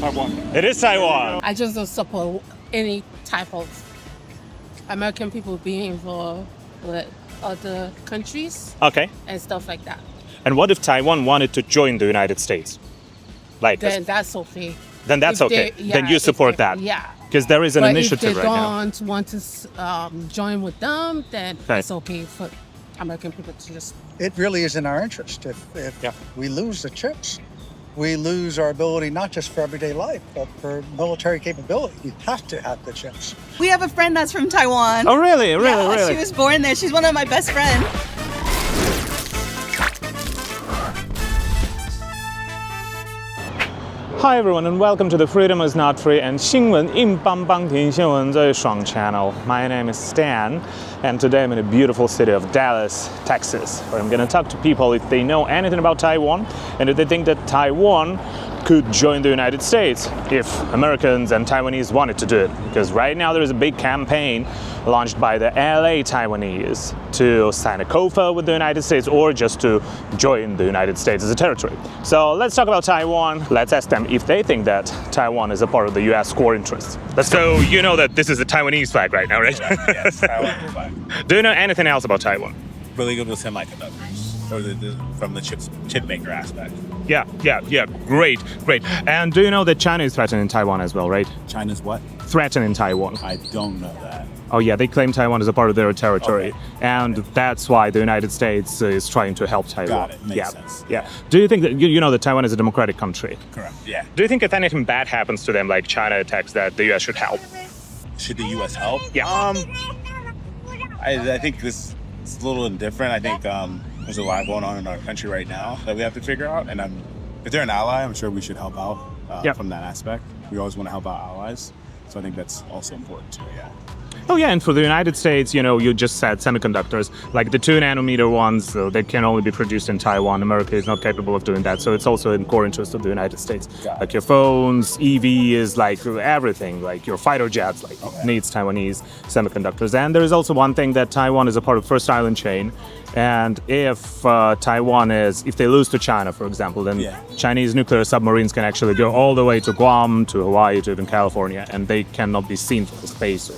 Taiwan. It is Taiwan. I just don't support any type of American people being involved with other countries Okay. and stuff like that. And what if Taiwan wanted to join the United States? Like, Then that's okay. then that's If okay. they- Then yeah, you if support they- that. Yeah. Because there is an But initiative if they right now. don't want to join with them, then Okay. it's okay for American people to just. It really is in our interest. If Yeah. we lose the chips, we lose our ability not just for everyday life, but for military capability. You have to have the chips. We have a friend that's from Taiwan. Oh, really? Really, Yeah, really? She was born there. She's one of my best friends. Hi everyone and welcome to the Freedom is Not Free and 新闻硬邦邦听新闻最爽 channel. My name is Stan and today I'm in a beautiful city of Dallas, Texas, where I'm going to talk to people if they know anything about Taiwan and if they think that Taiwan could join the United States if Americans and Taiwanese wanted to do it. Because right now there is a big campaign launched by the LA Taiwanese to sign a COFA with the United States or just to join the United States as a territory. So let's talk about Taiwan. Let's ask them if they think that Taiwan is a part of the US core interests. So you know that this is the Taiwanese flag right now, right? Yes, Taiwan flag. Do you know anything else about Taiwan? Really good with semiconductors, or from the chip maker aspect. Yeah. Great. And do you know that China is threatening Taiwan as well, right? China's what? Threatening Taiwan. I don't know that. Oh yeah, they claim Taiwan as a part of their territory, Okay. and that's why the United States is trying to help Taiwan. Got it. Makes yeah. sense. Yeah. Do you think that you know that Taiwan is a democratic country? Correct. Yeah. Do you think if anything bad happens to them, like China attacks, that the U.S. should help? Should the U.S. help? Yeah. I think this is a little indifferent. I think there's a lot going on in our country right now that we have to figure out. And if they're an ally, I'm sure we should help out Yeah. from that aspect. We always want to help out allies. So I think that's also important too, yeah. Oh yeah, and for the United States, you know, you just said semiconductors, like the 2-nanometer ones, so they can only be produced in Taiwan. America is not capable of doing that, so it's also in core interest of the United States. Got it. Like your phones, EV is like everything, like your fighter jets, like needs Taiwanese semiconductors. And there is also one thing that Taiwan is a part of First Island chain, and if Taiwan if they lose to China, for example, then Yeah. Chinese nuclear submarines can actually go all the way to Guam, to Hawaii, to even California, and they cannot be seen from space or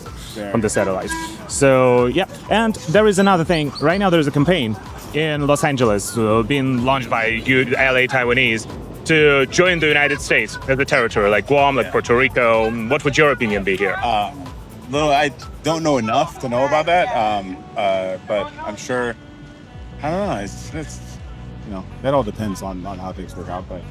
from the satellites. So yeah, and there is another thing. Right now, there is a campaign in Los Angeles being launched by LA Taiwanese to join the United States as a territory, like Guam, like Puerto Rico. What would your opinion be here? I don't know enough to know about that, but I'm sure. I don't know. It's that all depends on how things work out. But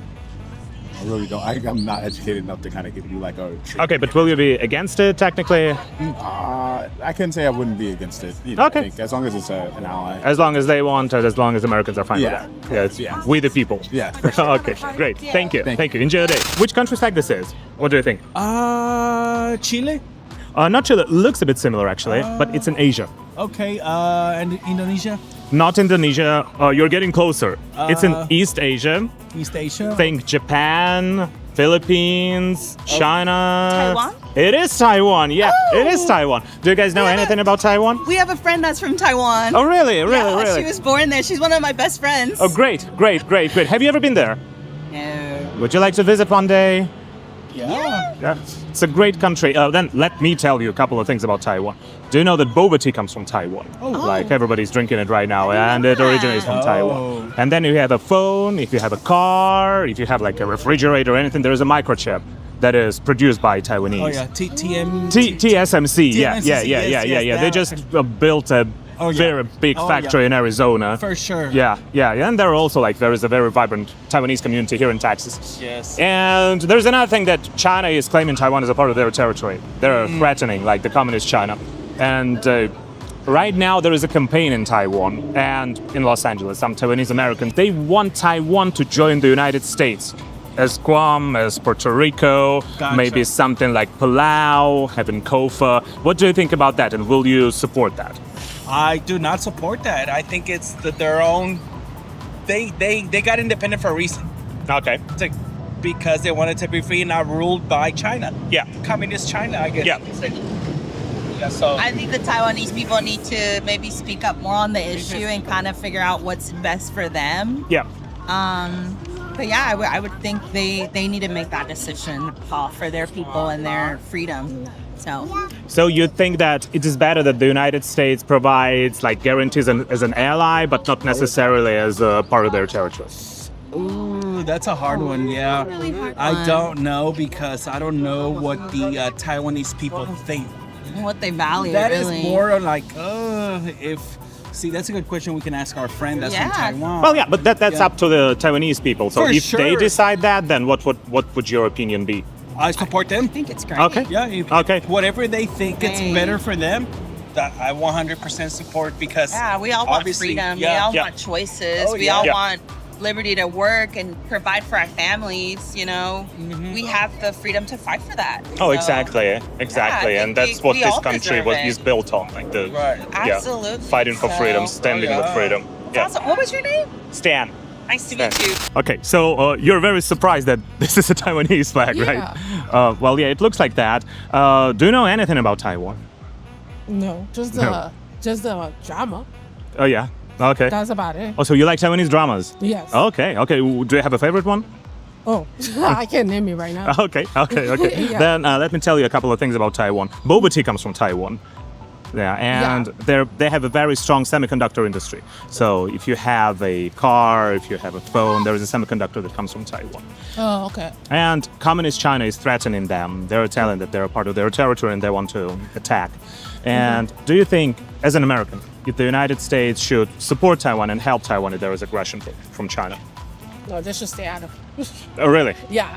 I really don't. I'm not educated enough to kind of give you like a. Okay, but will you be against it technically? I couldn't say I wouldn't be against it. I Okay. think, as long as it's an ally. As long as they want it, as long as Americans are fine Yeah. with that. Yeah, it's Yeah. we the people. Yeah, for sure. Okay, great. Thank you. Thank you. Enjoy your day. Which country's flag this is? What do you think? Chile? Not Chile. Looks a bit similar actually, but it's in Asia. Okay, and Indonesia? Not Indonesia. You're getting closer. It's in East Asia. East Asia? Think Japan, Philippines, China. Taiwan? It is Taiwan. Yeah, it is Oh. Taiwan. Do you guys know anything about Taiwan? We have a friend that's from Taiwan. Oh, really? Yeah, Really? She was born there. She's one of my best friends. Oh, great. Have you ever been there? No. Would you like to visit one day? Yeah. Yeah, it's a great country. Then let me tell you a couple of things about Taiwan. Do you know that boba tea comes from Taiwan? Like everybody's drinking it right now, and it originates from Taiwan. And then you have a phone, if you have a car, if you have like a refrigerator or anything, there is a microchip that is produced by Taiwanese. Oh, yeah. TSMC. Yeah. yes, They that. just built a very big factory in Arizona. For sure. Yeah, and there are also there is a very vibrant Taiwanese community here in Texas. Yes. And there's another thing that China is claiming Taiwan as a part of their territory. They're threatening, like the communist China. And right now there is a campaign in Taiwan and in Los Angeles, some Taiwanese Americans, they want Taiwan to join the United States. As Guam, as Puerto Rico, Gotcha. maybe something like Palau, having COFA. What do you think about that, and will you support that? I do not support that. I think it's their own. They got independent for a reason. Okay. It's like because they wanted to be free and not ruled by China. Yeah. Communist China, I guess. Yeah. Yeah. So I think the Taiwanese people need to maybe speak up more on the issue and kind of figure out what's best for them. Yeah. But yeah, I would think they need to make that decision for their people and their freedom. So you think that it is better that the United States provides like guarantees as an ally, but not necessarily as a part of their territory? Ooh, that's a hard one. Yeah, I don't know because I don't know what the Taiwanese people think. What they value. That really. is more like, see, that's a good question we can ask our friend that's from Taiwan. Well, yeah, but that's up to the Taiwanese people. So For if sure. they decide that, then what would your opinion be? I support them. I think it's great. Okay. Yeah. Okay. Whatever they think it's better for them, that I 100% support because Yeah, we all want obviously, freedom. yeah. We all Yeah. want choices. Oh, we yeah. all Yeah. want liberty to work and provide for our families. You know, we have the freedom to fight for that. Oh, So, exactly. Yeah, And that's what we this all country deserve it. is built on, like the Right. Absolutely. fighting for freedom, standing Oh, yeah. with freedom. Yeah. Awesome. What was your name? Stan. Nice to meet you. Okay, so you're very surprised that this is a Taiwanese flag, Yeah. right? Well, yeah, it looks like that. Do you know anything about Taiwan? No, just No. the drama. Oh, yeah. Okay. That's about it. Oh, so you like Taiwanese dramas? Yes. Okay. Do you have a favorite one? Oh, I can't name it right now. Okay. Yeah. Then let me tell you a couple of things about Taiwan. Boba tea comes from Taiwan. Yeah, and they have a very strong semiconductor industry. So if you have a car, if you have a phone, there is a semiconductor that comes from Taiwan. Oh, okay. And communist China is threatening them. They're telling that they're a part of their territory and they want to attack. And do you think, as an American, if the United States should support Taiwan and help Taiwan if there is aggression from China? No, they should stay out of. Oh, really? Yeah.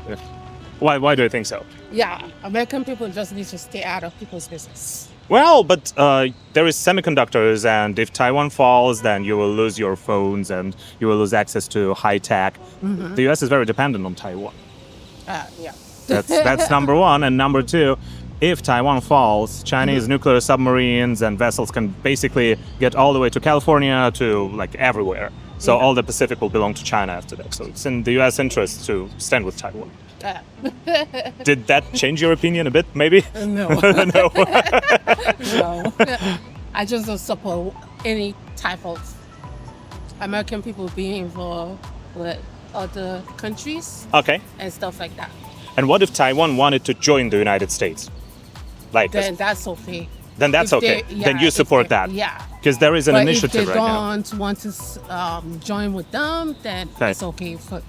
Why do you think so? Yeah. American people just need to stay out of people's business. Well, but there is semiconductors, and if Taiwan falls, then you will lose your phones and you will lose access to high tech. The U.S. is very dependent on Taiwan. Yeah. That's number one. And number two, if Taiwan falls, Chinese nuclear submarines and vessels can basically get all the way to California to like everywhere. So all the Pacific will belong to China after that. So it's in the U.S. interest to stand with Taiwan. Did that change your opinion a bit, maybe? No. No. No. I just don't support any type of American people being involved with other countries Okay. and stuff like that. And what if Taiwan wanted to join the United States? Like, Then that's okay. then that's If okay. they- Then yeah, you if support they- that. Yeah. Because there is an But initiative if they right now. don't want to join with them, then Okay. it's okay for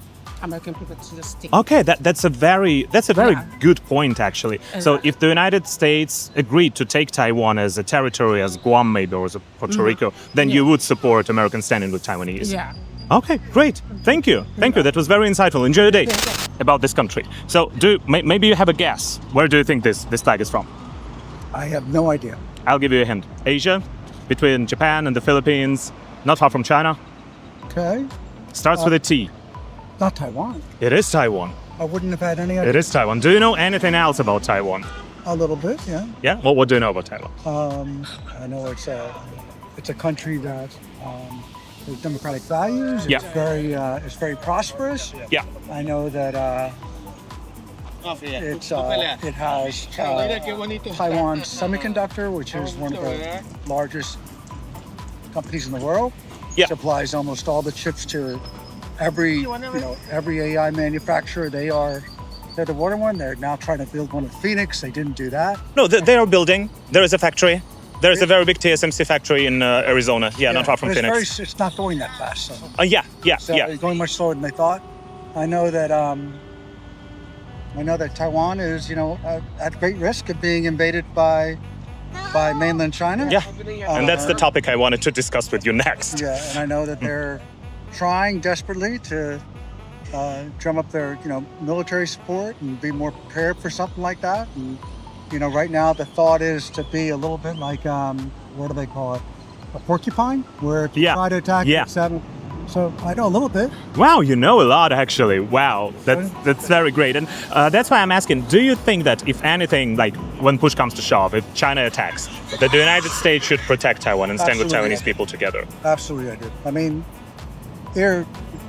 American people to just stick. Okay, that's a very Yeah. good point actually. So Exactly. if the United States agreed to take Taiwan as a territory, as Guam maybe or as a Puerto Rico, then you would support American standing with Taiwanese. Yeah. Okay, great. Thank you. That was very insightful. Enjoy your day. About this country. So maybe you have a guess. Where do you think this flag is from? I have no idea. I'll give you a hint. Asia, between Japan and the Philippines, not far from China. Okay. Starts with a T. Not Taiwan. It is Taiwan. I wouldn't have had any idea. It is Taiwan. Do you know anything else about Taiwan? A little bit, yeah. Yeah? Well, what do you know about Taiwan? I know it's a country that has democratic values. Yeah. It's very prosperous. Yeah. I know that it has Taiwan Semiconductor, which is one of the largest companies in the world. Yeah. Supplies almost all the chips to every AI manufacturer. They're the water one. They're now trying to build one in Phoenix. They didn't do that. No, they are building. There is a factory. There is a very big TSMC factory in Arizona. Yeah, not far from but Phoenix. It's not going that fast. So. Yeah. So Yeah. it's going much slower than they thought. I know that Taiwan is, at great risk of being invaded by mainland China. Yeah. And that's the topic I wanted to discuss with you next. Yeah, and I know that they're trying desperately to drum up their, military support and be more prepared for something like that. And right now the thought is to be a little bit like what do they call it? A porcupine, where if you try to attack it, so I know a little bit. Wow, you know a lot actually. Wow, that's very great. And that's why I'm asking, do you think that if anything, like when push comes to shove, if China attacks, that the United States should protect Taiwan and stand with Absolutely. Taiwanese people together? Absolutely, I do. I mean,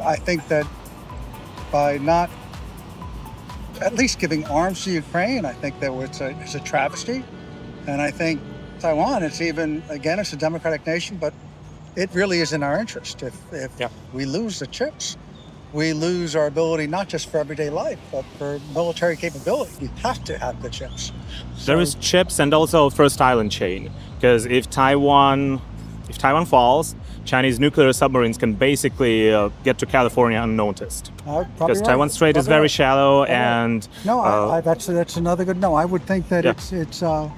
I think that by not at least giving arms to Ukraine, I think that it's a travesty. And I think Taiwan, it's a democratic nation, but it really is in our interest if we lose the chips. we lose our ability not just for everyday life, but for military capability. We have to have the chips. There is chips and also first island chain, because if Taiwan falls, Chinese nuclear submarines can basically get to California unnoticed. Because Taiwan Strait is very shallow, and no, that's another good no. I would think that Yeah.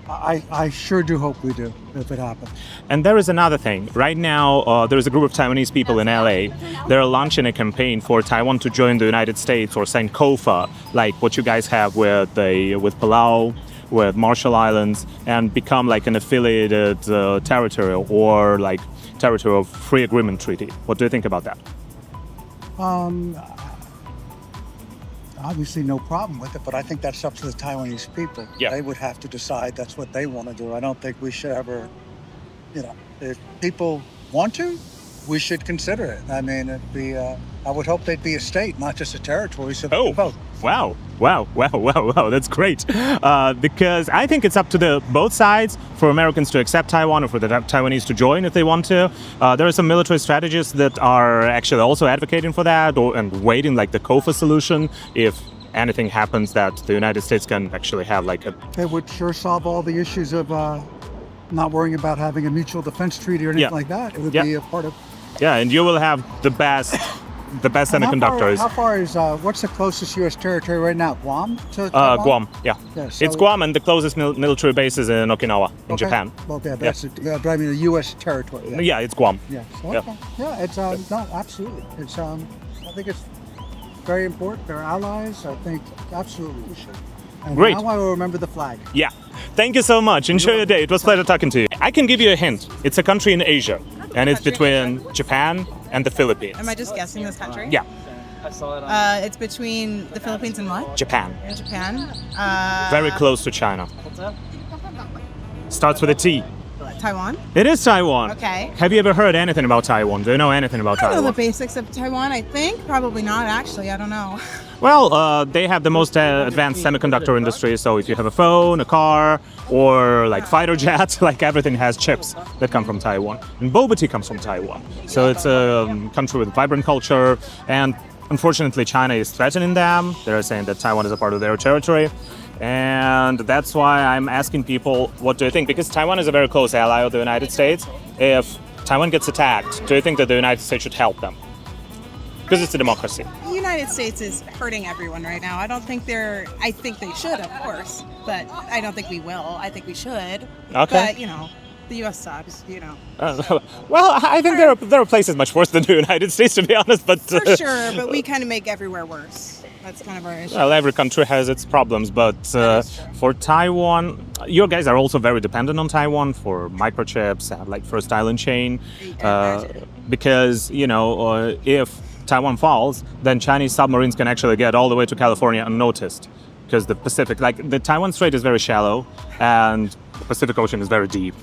I sure do hope we do if it happens. And there is another thing. Right now, there is a group of Taiwanese people in LA. They're launching a campaign for Taiwan to join the United States or sign COFA, like what you guys have with Palau, with Marshall Islands, and become like an affiliated territory or like territory of free agreement treaty. What do you think about that? Obviously no problem with it, but I think that's up to the Taiwanese people. Yeah. They would have to decide that's what they want to do. I don't think we should ever, if people want to, we should consider it. I mean, it'd be, I would hope they'd be a state, not just a territory, so they could vote. Wow, that's great. Because I think it's up to both sides for Americans to accept Taiwan or for the Taiwanese to join if they want to. There are some military strategists that are actually also advocating for that and waiting like the COFA solution if anything happens that the United States can actually have like a... It would sure solve all the issues of not worrying about having a mutual defense treaty or anything like that. It would be a part of... Yeah, and you will have the best semiconductors. How far is, what's the closest U.S. territory right now? Guam to Taiwan? Guam, yeah. So it's Guam, and the closest military base is in Okinawa, in Japan. Okay, that's I mean, the U.S. territory. Yeah, it's Guam. Yeah. Okay. Yeah, it's no, absolutely. It's I think it's very important. They're allies. I think absolutely we should. And Great. Now I will remember the flag. Yeah. Thank you so much. Enjoy your day. It was a pleasure talking to you. I can give you a hint. It's a country in Asia, and it's between Japan and the Philippines. Am I just guessing this country? Yeah, It's between the Philippines and what? Japan. And Japan. Very close to China. Starts with a T. Taiwan. It is Taiwan. Okay. Have you ever heard anything about Taiwan? Do you know anything about I know the Taiwan? basics of Taiwan, I think. Probably not, actually. I don't know. Well, they have the most advanced semiconductor industry. So if you have a phone, a car, or like fighter jet, like everything has chips that come from Taiwan. And boba tea comes from Taiwan. So it's a country with vibrant culture. And unfortunately, China is threatening them. They're saying that Taiwan is a part of their territory. And that's why I'm asking people, what do you think? Because Taiwan is a very close ally of the United States. If Taiwan gets attacked, do you think that the United States should help them? Because it's a democracy. The United States is hurting everyone right now. I think they should, of course. But I don't think we will. I think we should. Okay. But, the U.S. sucks, Well, I think there are places much worse than the United States, to be honest. But For sure, but we kind of make everywhere worse. That's kind of our issue. Well, every country has its problems, but for Taiwan, you guys are also very dependent on Taiwan for microchips, like first island chain, because if Taiwan falls, then Chinese submarines can actually get all the way to California unnoticed, because the Pacific, like the Taiwan Strait is very shallow, and the Pacific Ocean is very deep.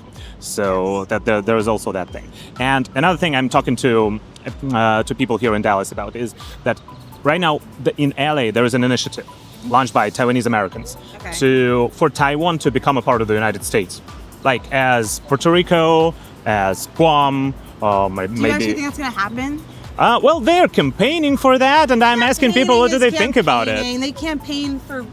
So that there is also that thing. And another thing I'm talking to people here in Dallas about is that right now in LA there is an initiative launched by Taiwanese Americans for Taiwan to become a part of the United States, like as Puerto Rico, as Guam, maybe. Do you actually think that's going to happen? Well, they're campaigning for that, and I'm asking people what do they think about it. They campaign for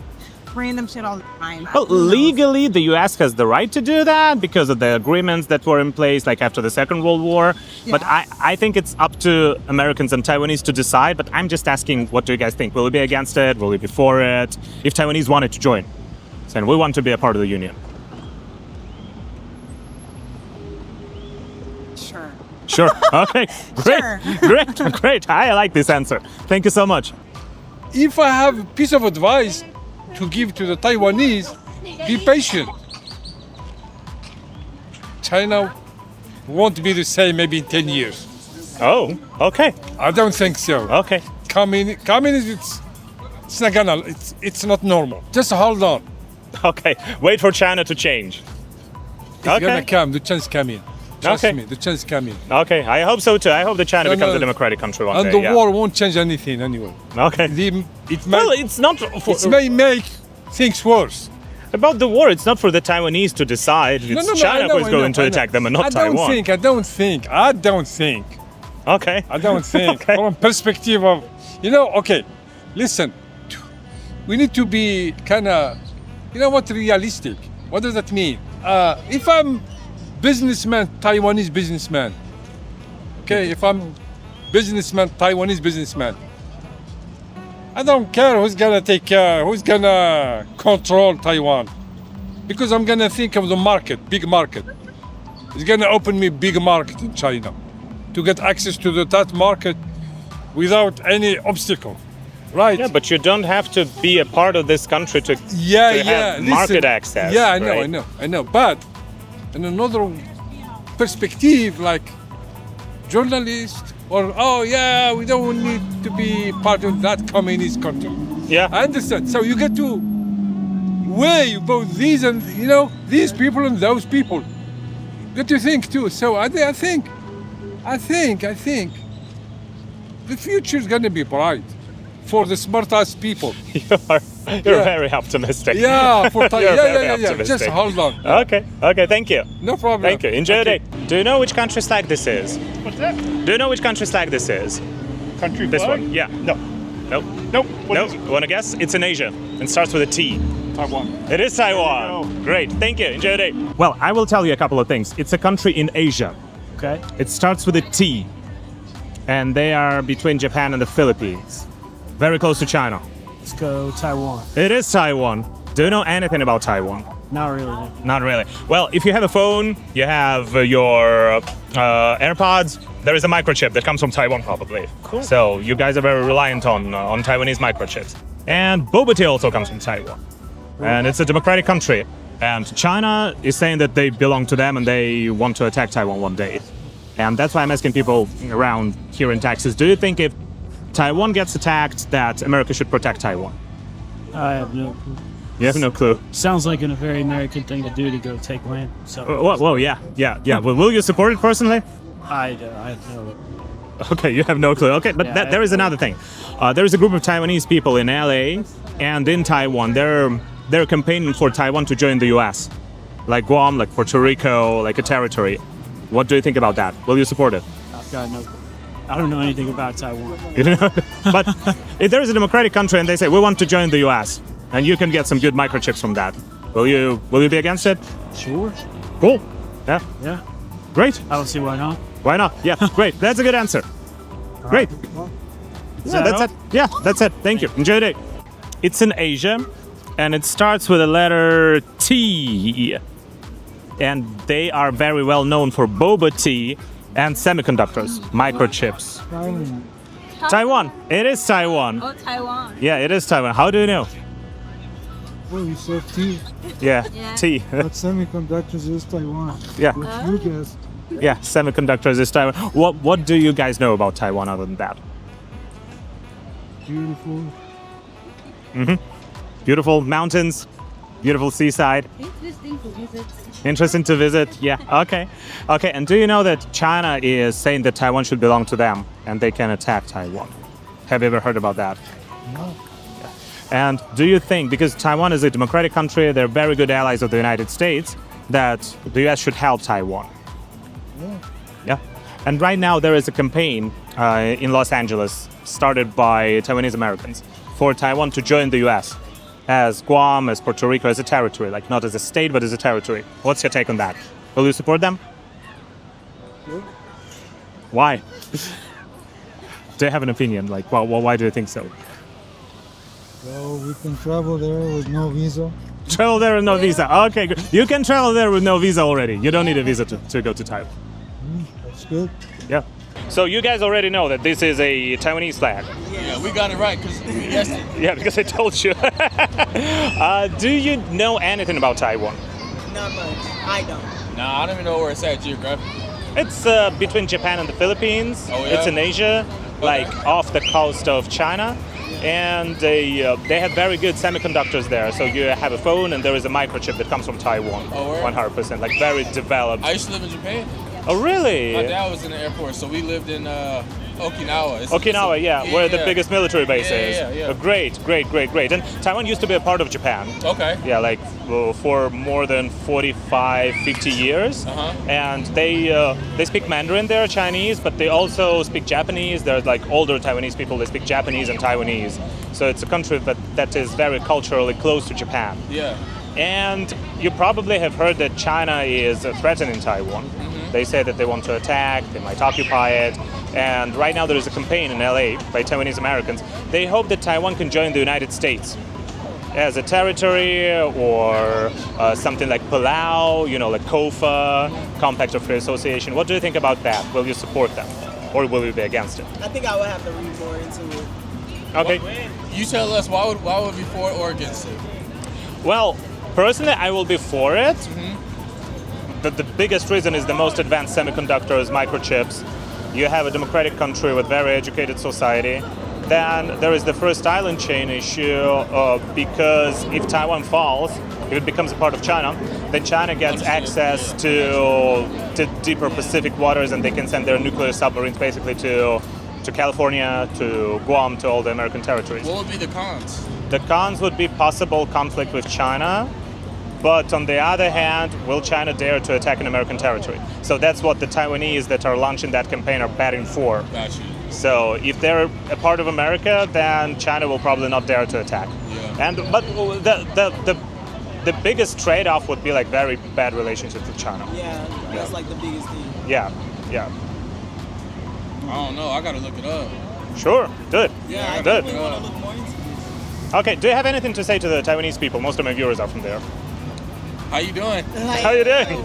random shit all the time. Well, legally, the U.S. has the right to do that because of the agreements that were in place, like after the Second World War. Yeah. But I think it's up to Americans and Taiwanese to decide. But I'm just asking, what do you guys think? Will you be against it? Will you be for it? If Taiwanese wanted to join, saying we want to be a part of the union. Sure. Okay. Great. Sure. Great. I like this answer. Thank you so much. If I have a piece of advice to give to the Taiwanese, be patient. China won't be the same maybe in 10 years. Oh, okay. I don't think so. Okay. Communism, it's not gonna, it's not normal. Just hold on. Okay. Wait for China to change. It's gonna come, the chance coming. Trust Okay. me, the chance coming. Okay, I hope so too. I hope that China becomes a democratic country one And day. the war won't change anything anyway. Okay. Well, it's not for, It may make things worse. about the war. It's not for the Taiwanese to decide. It's China who is going to attack them and not I Taiwan. don't think. Okay. I don't think. Okay. From perspective of, okay, listen, we need to be kind of, realistic. What does that mean? If I'm businessman, Taiwanese businessman, okay, if I'm businessman, Taiwanese businessman, I don't care who's gonna take care, who's gonna control Taiwan, because I'm gonna think of the market, big market. It's gonna open me big market in China to get access to that market without any obstacle, right? Yeah, but you don't have to be a part of this country to have market access. Yeah, I right? know. But in another perspective, like journalists, or we don't need to be part of that communist country. Yeah. I understand. So you get to weigh both these and these people and those people. You get to think too. So I think the future is gonna be bright for the smartest people. You're very optimistic. Yeah, for You're very yeah. optimistic. Just hold on. Okay, thank you. No problem. Thank you. Enjoy Okay. your day. Do you know which country's flag this is? What's that? Do you know which country's flag this is? Country This flag? one? Yeah. No. Nope. Nope. What Nope. is it? Want to guess? It's in Asia and starts with a T. Taiwan. It is Taiwan. Great. Thank you. Enjoy your day. Well, I will tell you a couple of things. It's a country in Asia. Okay. It starts with a T. And they are between Japan and the Philippines. Very close to China. Let's go Taiwan. It is Taiwan. Do you know anything about Taiwan? Not really. No. Not really. Well, if you have a phone, you have your AirPods, there is a microchip that comes from Taiwan, probably. Cool. So you guys are very reliant on Taiwanese microchips. And boba tea also comes from Taiwan. And it's a democratic country. And China is saying that they belong to them and they want to attack Taiwan one day. And that's why I'm asking people around here in Texas, do you think if Taiwan gets attacked, that America should protect Taiwan? I have no clue. You have no clue. Sounds like a very American thing to do to go take land. So Whoa, yeah. Well, will you support it personally? I have no. Okay, you have no clue. Okay, but Yeah, there is another thing. There is a group of Taiwanese people in LA and in Taiwan. They're campaigning for Taiwan to join the US, like Guam, like Puerto Rico, like a territory. What do you think about that? Will you support it? I've got no. I don't know anything about Taiwan. You don't know? But if there is a democratic country and they say we want to join the US, and you can get some good microchips from that, will you be against it? Sure. Cool. Yeah. Yeah. Great. I don't see why not. Why not? Yeah. Great. That's a good answer. Great. Yeah, that's it. Yeah, that's it. Thank you. Enjoy it. It's in Asia, and it starts with the letter T. And they are very well known for boba tea and semiconductors, microchips. Taiwan. It is Taiwan. Oh, Taiwan. Yeah, it is Taiwan. How do you know? Oh, you said T. Yeah, Yeah. tea. But semiconductors is Taiwan. Yeah, What you guess? yeah. Semiconductors is Taiwan. What do you guys know about Taiwan other than that? Beautiful. Beautiful mountains, beautiful seaside. Interesting to visit. Interesting to visit. Yeah. Okay. Okay. And do you know that China is saying that Taiwan should belong to them and they can attack Taiwan? Have you ever heard about that? No. And do you think, because Taiwan is a democratic country, they're very good allies of the United States, that the US should help Taiwan? Yeah. Yeah. And right now there is a campaign in Los Angeles started by Taiwanese Americans for Taiwan to join the US as Guam, as Puerto Rico, as a territory, like not as a state, but as a territory. What's your take on that? Will you support them? Yeah. Why? Do you have an opinion? Like, why do you think so? Well, we can travel there with no visa. Travel there with no visa. Okay, good. You can travel there with no visa already. You don't need a visa to go to Taiwan. That's good. Yeah. So you guys already know that this is a Taiwanese flag. Yeah, we got it right because we guessed it. Yeah, because I told you. Do you know anything about Taiwan? Not much. I don't. Nah, I don't even know where it's at geographically. It's between Japan and the Philippines. Oh, yeah? It's in Asia, like off the coast of China. And they have very good semiconductors there. So you have a phone and there is a microchip that comes from Taiwan. Oh, where? 100%, like very developed. I used to live in Japan. Oh, really? My dad was in the Air Force, so we lived in Okinawa. Okinawa, where the biggest military base is. Yeah. Great. And Taiwan used to be a part of Japan. Okay. Yeah, like for more than 45, 50 years. And they speak Mandarin there, Chinese, but they also speak Japanese. There's like older Taiwanese people, they speak Japanese and Taiwanese. So it's a country that is very culturally close to Japan. Yeah. And you probably have heard that China is threatening Taiwan. They say that they want to attack, they might occupy it. And right now there is a campaign in LA by Taiwanese Americans. They hope that Taiwan can join the United States as a territory, or something like Palau, like COFA, Compact of Free Association. What do you think about that? Will you support them, or will you be against it? I think I would have to read more into it. Okay. You tell us why would be for or against it? Well, personally, I will be for it. The biggest reason is the most advanced semiconductors, microchips. You have a democratic country with very educated society. Then there is the first island chain issue, because if Taiwan falls, if it becomes a part of China, then China gets access to deeper Pacific waters, and they can send their nuclear submarines basically to California, to Guam, to all the American territories. What would be the cons? The cons would be possible conflict with China, but on the other hand, will China dare to attack an American territory? So that's what the Taiwanese that are launching that campaign are betting for. Gotcha. So if they're a part of America, then China will probably not dare to attack. Yeah. But the biggest trade-off would be like very bad relationships with China. Yeah, that's like the biggest thing. Yeah. I don't know. I gotta look it up. Sure. Good. Yeah, I Good. definitely want to look more into this. Okay. Do you have anything to say to the Taiwanese people? Most of my viewers are from there. How you doing? How you doing?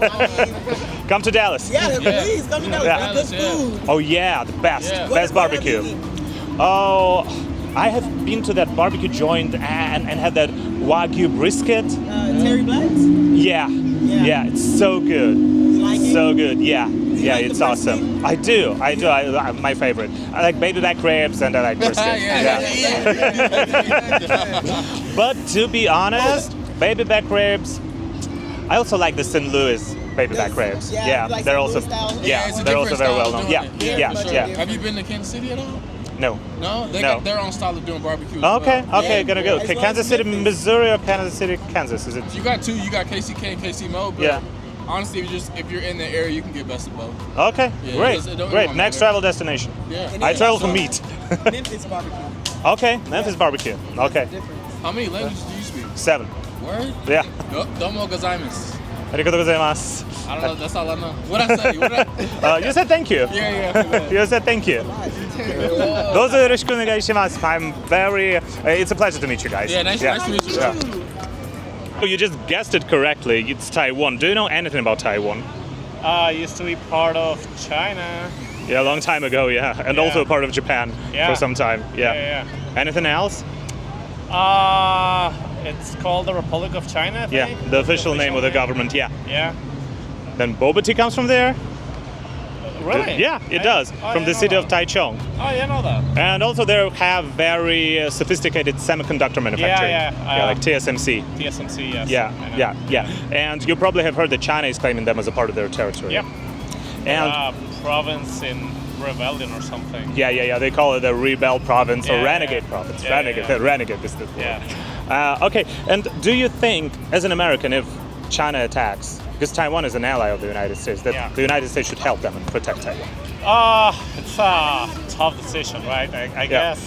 Come to Dallas. Yeah, please come to Dallas. Yeah. Good food. Oh yeah, the best. Yeah. Best barbecue. Oh, I have been to that barbecue joint and had that Wagyu brisket. Terry Black's? Yeah, it's so good. You like it? So good, yeah. Yeah, like it's the awesome. I do. My favorite. I like baby back ribs and I like brisket. But to be honest, baby back ribs, I also like the St. Louis baby back ribs. Yeah, like they're St. also Louis style? It's a they're also different very style well of known. doing it. Yeah. For sure. Have you been to Kansas City at all? No. No? They No. got their own style of doing barbecue. as Okay, well. gonna go. As Okay, well Kansas as City, Memphis. Missouri, or Kansas City, Kansas? Is it? You got two. You got KCK and KC Mo. But Yeah. honestly, if you're in the area, you can get best of both. Okay, Yeah, great, it don't great. matter. Next travel destination. Yeah. And I then travel for also meat. Memphis barbecue. Okay, Memphis barbecue. Okay, How many languages do you speak? 7. Word? Yeah. Domo gozaimasu. Arigatou gozaimasu. I don't know. That's all I know. What I say? You said thank you. Yeah. You said thank you. どうぞよろしくお願いします. I'm very. It's a pleasure to meet you guys. Yeah, nice to meet you. Yeah. Oh, you just guessed it correctly. It's Taiwan. Do you know anything about Taiwan? Used to be part of China. Yeah, a long time ago. Yeah, and Yeah. also part of Japan for some time. Yeah. Anything else? It's called the Republic of China, I think. Yeah, the official name of the government. Yeah. Yeah. Then boba tea comes from there. Really? Yeah, it does. From the city of Taichung. Oh, you know that. And also they have very sophisticated semiconductor manufacturing. Yeah. Like TSMC. TSMC, yes. Yeah. And you probably have heard that China is claiming them as a part of their territory. Yep. And Province in rebellion or something. yeah. They call it a rebel province or Yeah, renegade province. Yeah, Renegade is the word. Yeah. Okay. And do you think, as an American, if China attacks, because Taiwan is an ally of the United States, that the United States should help them and protect Taiwan? It's a tough decision, right? I guess.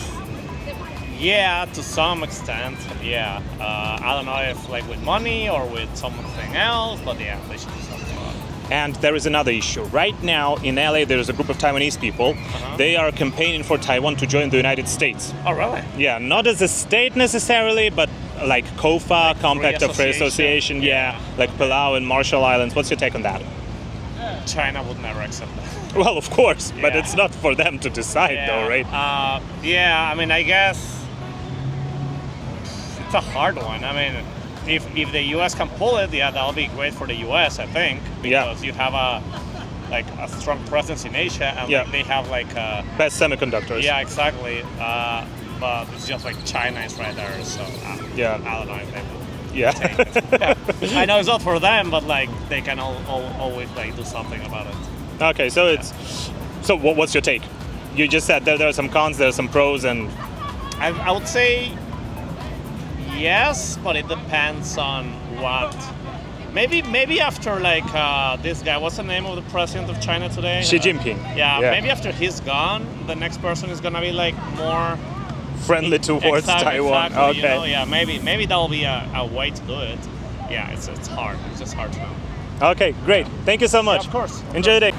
Yeah, to some extent. Yeah. I don't know if like with money or with something else, but yeah, they should do something. And there is another issue. Right now in LA, there is a group of Taiwanese people. They are campaigning for Taiwan to join the United States. Oh, really? Yeah, not as a state necessarily, but like COFA, Compact of Free Association, like Palau and Marshall Islands. What's your take on that? China would never accept that. Well, of course, but it's not for them to decide though, right? I mean, I guess it's a hard one. I mean, if the U.S. can pull it, that'll be great for the U.S., I think, because you have a strong presence in Asia, and like, they have like best semiconductors. Yeah, exactly. But it's just like China is right there, so I don't know if they will. Yeah. I know it's not for them, but like they can always like do something about it. Okay, so what's your take? You just said there are some cons, there are some pros, and I would say yes, but it depends on what. Maybe after like this guy, what's the name of the president of China today? Xi Jinping. Yeah, maybe after he's gone, the next person is gonna be like more friendly towards Taiwan. Exactly, Okay. you know? Yeah, maybe that will be a way to do it. Yeah, it's hard. It's just hard to know. Okay, great. Thank you so much. Yeah, of course. Enjoy the day.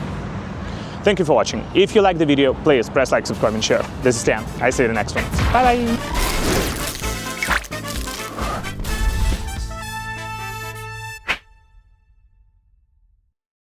Thank you for watching. If you like the video, please press like, subscribe, and share. This is Stan. I see you in the next one. Bye bye.